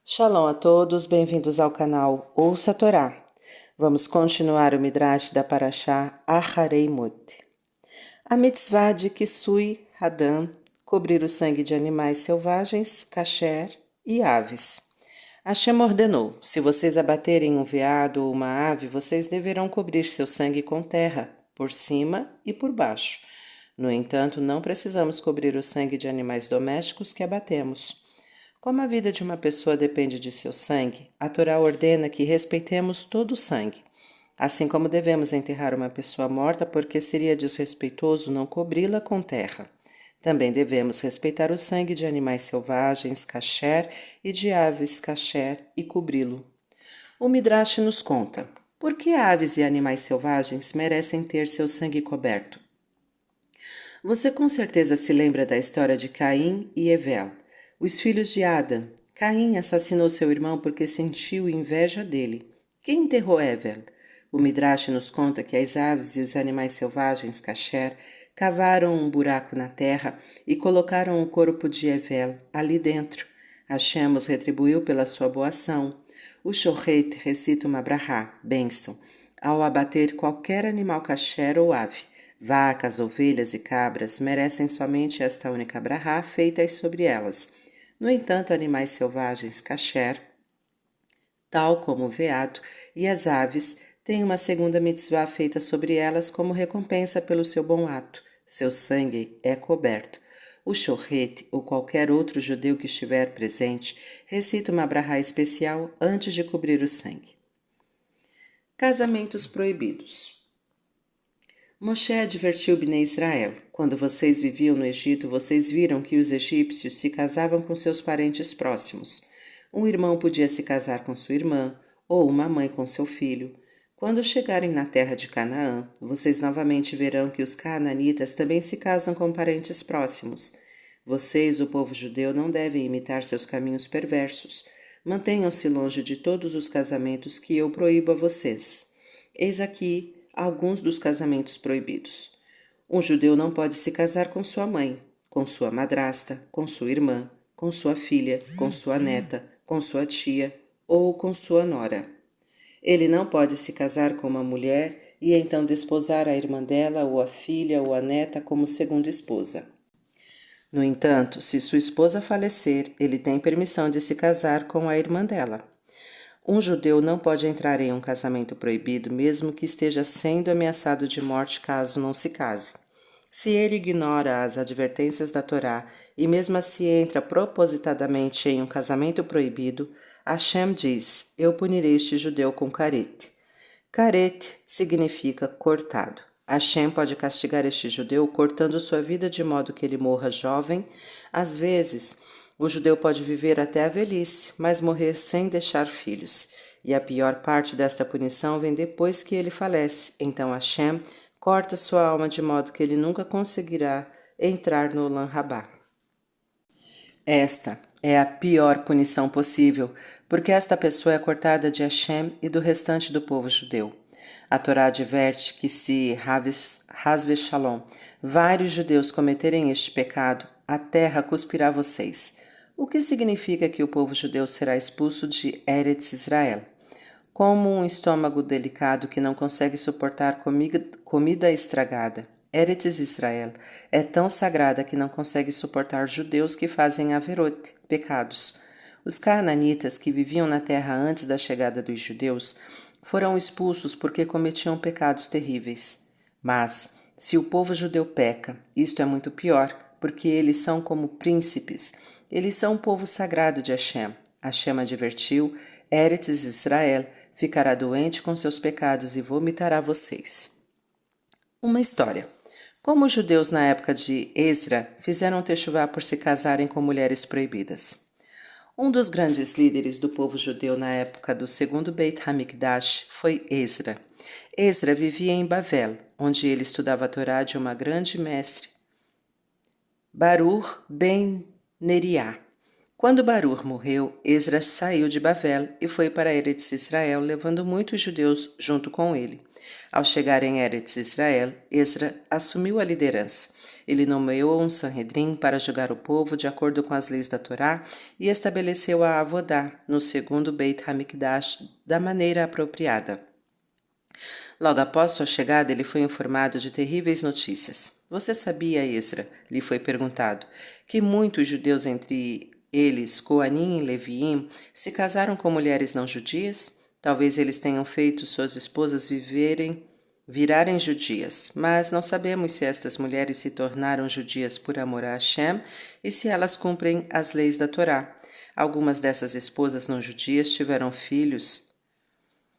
Shalom a todos, bem-vindos ao canal Ouça a Torá. Vamos continuar o Midrash da Parashá Acharei Mot. A mitzvah de Kisui Hadam, cobrir o sangue de animais selvagens, kasher e aves. Hashem ordenou, se vocês abaterem um veado ou uma ave, vocês deverão cobrir seu sangue com terra, por cima e por baixo. No entanto, não precisamos cobrir o sangue de animais domésticos que abatemos. Como a vida de uma pessoa depende de seu sangue, a Torá ordena que respeitemos todo o sangue, assim como devemos enterrar uma pessoa morta porque seria desrespeitoso não cobri-la com terra. Também devemos respeitar o sangue de animais selvagens, kasher, e de aves, kasher, e cobri-lo. O Midrash nos conta, por que aves e animais selvagens merecem ter seu sangue coberto? Você com certeza se lembra da história de Caim e Evel, os filhos de Adão. Caim assassinou seu irmão porque sentiu inveja dele. Quem enterrou Evel? O Midrash nos conta que as aves e os animais selvagens, kasher, cavaram um buraco na terra e colocaram o corpo de Evel ali dentro. Hashem os retribuiu pela sua boa ação. O Shochet recita uma brahá, bênção, ao abater qualquer animal kasher ou ave. Vacas, ovelhas e cabras merecem somente esta única brahá feita sobre elas. No entanto, animais selvagens kasher, tal como o veado e as aves, têm uma segunda mitzvah feita sobre elas como recompensa pelo seu bom ato. Seu sangue é coberto. O shochet ou qualquer outro judeu que estiver presente recita uma brahá especial antes de cobrir o sangue. Casamentos proibidos. Moshe advertiu Bnei Israel: quando vocês viviam no Egito, vocês viram que os egípcios se casavam com seus parentes próximos. Um irmão podia se casar com sua irmã, ou uma mãe com seu filho. Quando chegarem na terra de Canaã, vocês novamente verão que os canaanitas também se casam com parentes próximos. Vocês, o povo judeu, não devem imitar seus caminhos perversos. Mantenham-se longe de todos os casamentos que eu proíbo a vocês. Eis aqui alguns dos casamentos proibidos. Um judeu não pode se casar com sua mãe, com sua madrasta, com sua irmã, com sua filha, com sua neta, com sua tia ou com sua nora. Ele não pode se casar com uma mulher e então desposar a irmã dela ou a filha ou a neta como segunda esposa. No entanto, se sua esposa falecer, ele tem permissão de se casar com a irmã dela. Um judeu não pode entrar em um casamento proibido, mesmo que esteja sendo ameaçado de morte caso não se case. Se ele ignora as advertências da Torá e mesmo assim entra propositadamente em um casamento proibido, Hashem diz: eu punirei este judeu com caret. Caret significa cortado. Hashem pode castigar este judeu cortando sua vida de modo que ele morra jovem. Às vezes, o judeu pode viver até a velhice, mas morrer sem deixar filhos. E a pior parte desta punição vem depois que ele falece. Então Hashem corta sua alma de modo que ele nunca conseguirá entrar no Olam Rabá. Esta é a pior punição possível, porque esta pessoa é cortada de Hashem e do restante do povo judeu. A Torá adverte que se Hasve Shalom, vários judeus cometerem este pecado, a terra cuspirá vocês. O que significa que o povo judeu será expulso de Eretz Israel? Como um estômago delicado que não consegue suportar comida estragada. Eretz Israel é tão sagrada que não consegue suportar judeus que fazem averot, pecados. Os canaanitas que viviam na terra antes da chegada dos judeus foram expulsos porque cometiam pecados terríveis. Mas, se o povo judeu peca, isto é muito pior, porque eles são como príncipes. Eles são um povo sagrado de Hashem. Hashem advertiu: Eretz Israel ficará doente com seus pecados e vomitará vocês. Uma história. Como os judeus na época de Esra fizeram techuvá por se casarem com mulheres proibidas. Um dos grandes líderes do povo judeu na época do segundo Beit HaMikdash foi Esra. Esra vivia em Bavel, onde ele estudava a Torá de uma grande mestre, Baruch ben Neriá. Quando Baruch morreu, Esra saiu de Bavel e foi para Eretz Israel, levando muitos judeus junto com ele. Ao chegar em Eretz Israel, Esra assumiu a liderança. Ele nomeou um Sanhedrin para julgar o povo de acordo com as leis da Torá e estabeleceu a Avodá, no segundo Beit HaMikdash, da maneira apropriada. Logo após sua chegada, ele foi informado de terríveis notícias. Você sabia, Esra, lhe foi perguntado, que muitos judeus, entre eles Coanim e Leviim, se casaram com mulheres não judias? Talvez eles tenham feito suas esposas virarem judias, mas não sabemos se estas mulheres se tornaram judias por amor a Hashem e se elas cumprem as leis da Torá. Algumas dessas esposas não judias tiveram filhos.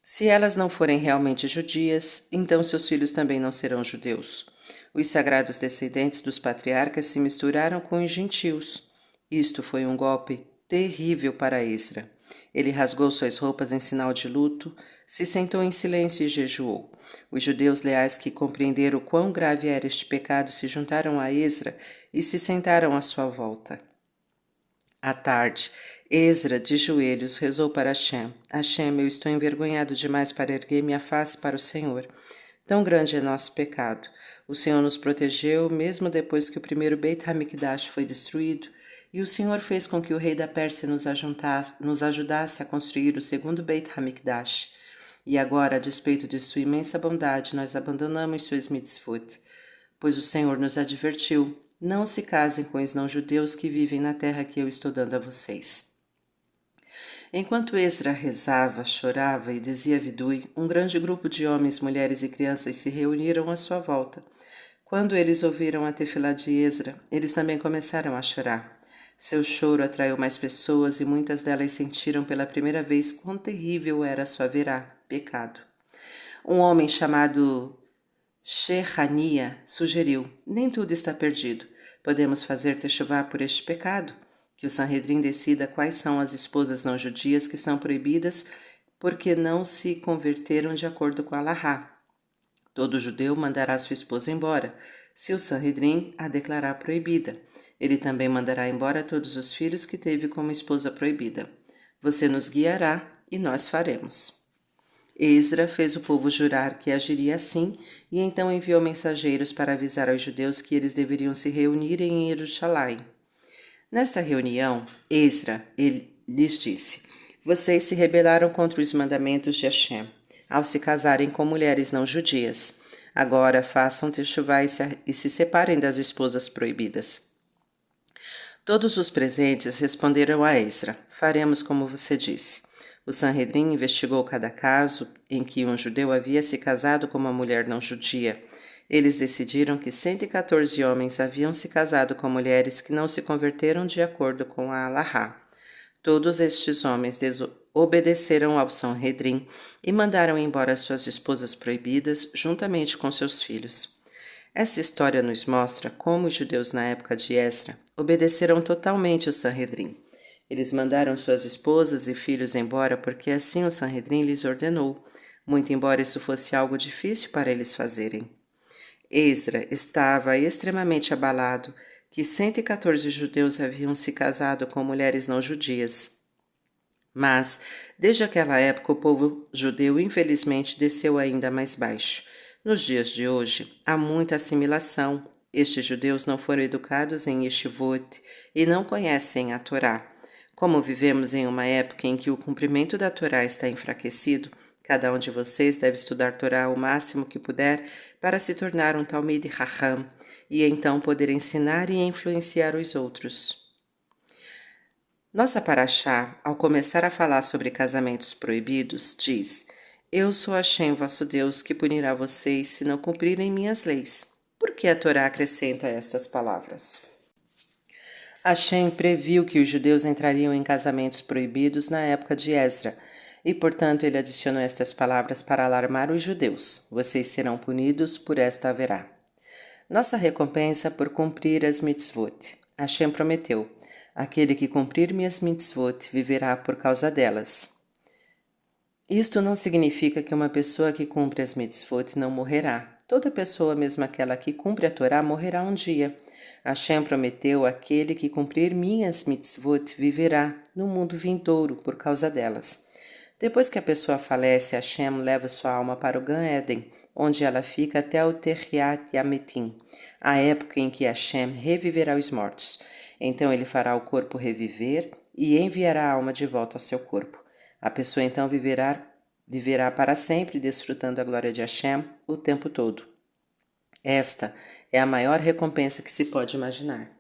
Se elas não forem realmente judias, então seus filhos também não serão judeus. Os sagrados descendentes dos patriarcas se misturaram com os gentios. Isto foi um golpe terrível para Esra. Ele rasgou suas roupas em sinal de luto, se sentou em silêncio e jejuou. Os judeus leais que compreenderam o quão grave era este pecado se juntaram a Esra e se sentaram à sua volta. À tarde, Esra, de joelhos, rezou para Hashem. Hashem, eu estou envergonhado demais para erguer minha face para o Senhor. Tão grande é nosso pecado. O Senhor nos protegeu, mesmo depois que o primeiro Beit HaMikdash foi destruído, e o Senhor fez com que o rei da Pérsia nos ajudasse a construir o segundo Beit HaMikdash. E agora, a despeito de sua imensa bondade, nós abandonamos suas mitzvot, pois o Senhor nos advertiu: não se casem com os não-judeus que vivem na terra que eu estou dando a vocês. Enquanto Esra rezava, chorava e dizia vidui, um grande grupo de homens, mulheres e crianças se reuniram à sua volta. Quando eles ouviram a tefilá de Esra, eles também começaram a chorar. Seu choro atraiu mais pessoas e muitas delas sentiram pela primeira vez quão terrível era sua verá, pecado. Um homem chamado Shechania sugeriu: nem tudo está perdido. Podemos fazer techuvá por este pecado? Que o Sanhedrin decida quais são as esposas não judias que são proibidas porque não se converteram de acordo com a Alahá. Todo judeu mandará sua esposa embora, se o Sanhedrin a declarar proibida. Ele também mandará embora todos os filhos que teve como esposa proibida. Você nos guiará e nós faremos. Esra fez o povo jurar que agiria assim e então enviou mensageiros para avisar aos judeus que eles deveriam se reunir em Jerusalém. Nesta reunião, Esra lhes disse: vocês se rebelaram contra os mandamentos de Hashem, ao se casarem com mulheres não judias. Agora façam techuvá e se separem das esposas proibidas. Todos os presentes responderam a Esra: faremos como você disse. O Sanhedrin investigou cada caso em que um judeu havia se casado com uma mulher não judia. Eles decidiram que 114 homens haviam se casado com mulheres que não se converteram de acordo com a Alahá. Todos estes homens obedeceram ao Sanhedrin e mandaram embora suas esposas proibidas juntamente com seus filhos. Essa história nos mostra como os judeus na época de Esra obedeceram totalmente o Sanhedrin. Eles mandaram suas esposas e filhos embora porque assim o Sanhedrin lhes ordenou, muito embora isso fosse algo difícil para eles fazerem. Esra estava extremamente abalado que 114 judeus haviam se casado com mulheres não judias. Mas, desde aquela época, o povo judeu infelizmente desceu ainda mais baixo. Nos dias de hoje, há muita assimilação. Estes judeus não foram educados em yeshivot e não conhecem a Torá. Como vivemos em uma época em que o cumprimento da Torá está enfraquecido, cada um de vocês deve estudar Torá o máximo que puder para se tornar um Talmid Chacham e então poder ensinar e influenciar os outros. Nossa Parashá, ao começar a falar sobre casamentos proibidos, diz: eu sou Hashem, vosso Deus, que punirá vocês se não cumprirem minhas leis. Por que a Torá acrescenta estas palavras? Hashem previu que os judeus entrariam em casamentos proibidos na época de Esra, e portanto ele adicionou estas palavras para alarmar os judeus: vocês serão punidos por esta haverá. Nossa recompensa por cumprir as mitzvot. Hashem prometeu: aquele que cumprir minhas mitzvot viverá por causa delas. Isto não significa que uma pessoa que cumpre as mitzvot não morrerá. Toda pessoa, mesmo aquela que cumpre a Torá, morrerá um dia. Hashem prometeu: aquele que cumprir minhas mitzvot viverá no mundo vindouro por causa delas. Depois que a pessoa falece, Hashem leva sua alma para o Gan Eden, onde ela fica até o Terriat Yametim, a época em que Hashem reviverá os mortos. Então ele fará o corpo reviver e enviará a alma de volta ao seu corpo. A pessoa então viverá para sempre, desfrutando a glória de Hashem o tempo todo. Esta é a maior recompensa que se pode imaginar.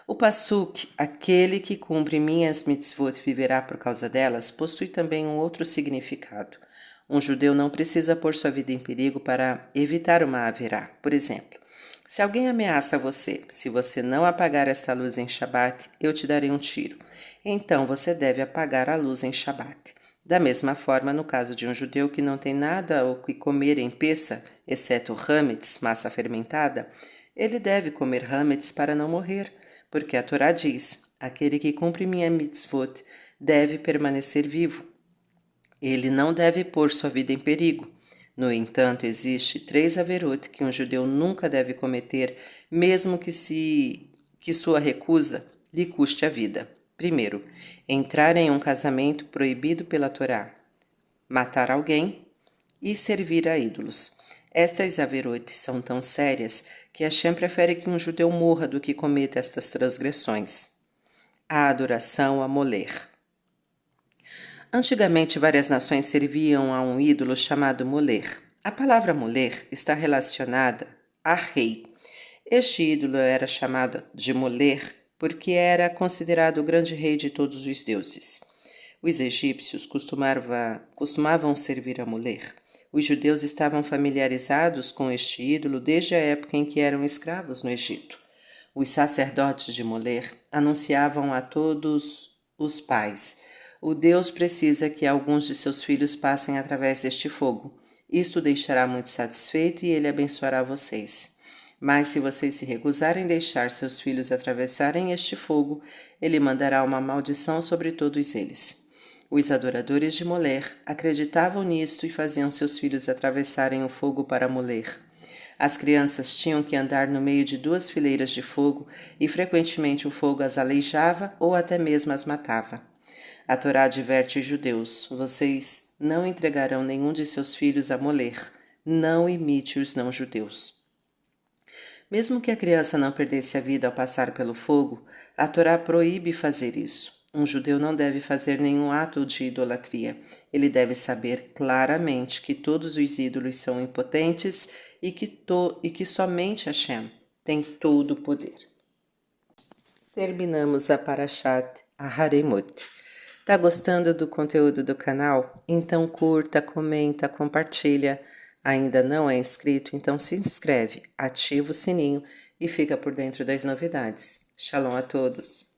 O Passuk, aquele que cumpre minhas mitzvot viverá por causa delas, possui também um outro significado. Um judeu não precisa pôr sua vida em perigo para evitar uma haverá. Por exemplo, se alguém ameaça você, se você não apagar esta luz em Shabat, eu te darei um tiro. Então você deve apagar a luz em Shabat. Da mesma forma, no caso de um judeu que não tem nada o que comer em Pessa, exceto hametz, massa fermentada, ele deve comer hametz para não morrer, porque a Torá diz, aquele que cumpre minha mitzvot deve permanecer vivo. Ele não deve pôr sua vida em perigo. No entanto, existe 3 averot que um judeu nunca deve cometer, mesmo que sua recusa lhe custe a vida. Primeiro, entrar em um casamento proibido pela Torá, matar alguém e servir a ídolos. Estas averot são tão sérias que Hashem prefere que um judeu morra do que cometa estas transgressões. A adoração a Moler. Antigamente, várias nações serviam a um ídolo chamado Moler. A palavra Moler está relacionada a rei. Este ídolo era chamado de Moler porque era considerado o grande rei de todos os deuses. Os egípcios costumavam servir a Moler. Os judeus estavam familiarizados com este ídolo desde a época em que eram escravos no Egito. Os sacerdotes de Moler anunciavam a todos os pais: o Deus precisa que alguns de seus filhos passem através deste fogo. Isto o deixará muito satisfeito e ele abençoará vocês. Mas se vocês se recusarem a deixar seus filhos atravessarem este fogo, ele mandará uma maldição sobre todos eles. Os adoradores de Moler acreditavam nisto e faziam seus filhos atravessarem o fogo para Moler. As crianças tinham que andar no meio de 2 fileiras de fogo e frequentemente o fogo as aleijava ou até mesmo as matava. A Torá adverte os judeus: vocês não entregarão nenhum de seus filhos a Moler, não imite os não-judeus. Mesmo que a criança não perdesse a vida ao passar pelo fogo, a Torá proíbe fazer isso. Um judeu não deve fazer nenhum ato de idolatria. Ele deve saber claramente que todos os ídolos são impotentes e que somente Hashem tem todo o poder. Terminamos a Parashat Aharemot. Tá gostando do conteúdo do canal? Então curta, comenta, compartilha. Ainda não é inscrito? Então se inscreve, ativa o sininho e fica por dentro das novidades. Shalom a todos!